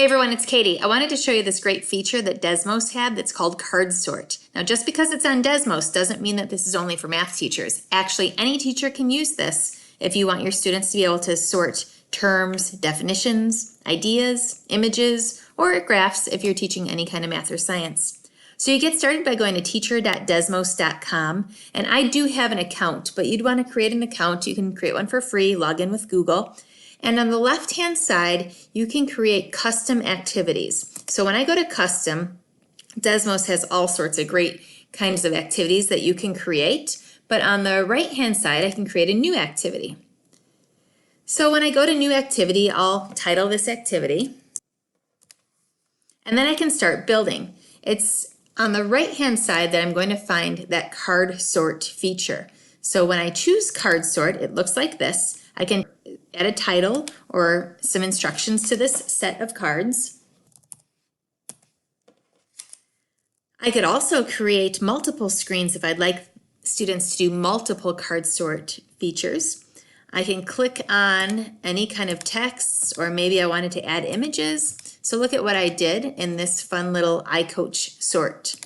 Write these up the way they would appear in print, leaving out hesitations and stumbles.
everyone, it's Katie. I wanted to show you this great feature that DESMOS had that's called card sort. Now just because it's on DESMOS doesn't mean that this is only for math teachers. Actually, any teacher can use this if you want your students to be able to sort terms, definitions, ideas, images, or graphs if you're teaching any kind of math or science. So you get started by going to teacher.desmos.com, and I do have an account, but you'd want to create an account. You can create one for free, log in with Google. And on the left-hand side, you can create custom activities. So when I go to custom, DESMOS has all sorts of great kinds of activities that you can create. But on the right-hand side, I can create a new activity. So when I go to new activity, I'll title this activity. And then I can start building. It's on the right-hand side that I'm going to find that card sort feature. So when I choose card sort, it looks like this. I can add a title or some instructions to this set of cards. I could also create multiple screens if I'd like students to do multiple card sort features. I can click on any kind of texts, or maybe I wanted to add images. So look at what I did in this fun little iCoach sort.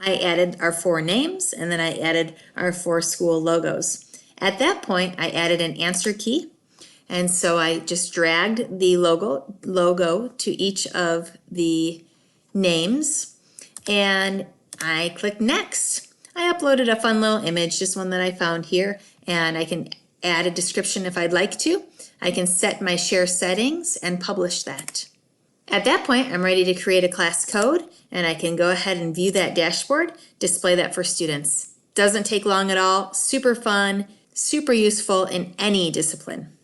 I added our 4 names, and then I added our 4 school logos. At that point, I added an answer key, and so I just dragged the logo to each of the names, and I clicked next. I uploaded a fun little image, just one that I found here, and I can add a description if I'd like to. I can set my share settings and publish that. At that point, I'm ready to create a class code, and I can go ahead and view that dashboard, display that for students. Doesn't take long at all, super fun, super useful in any discipline.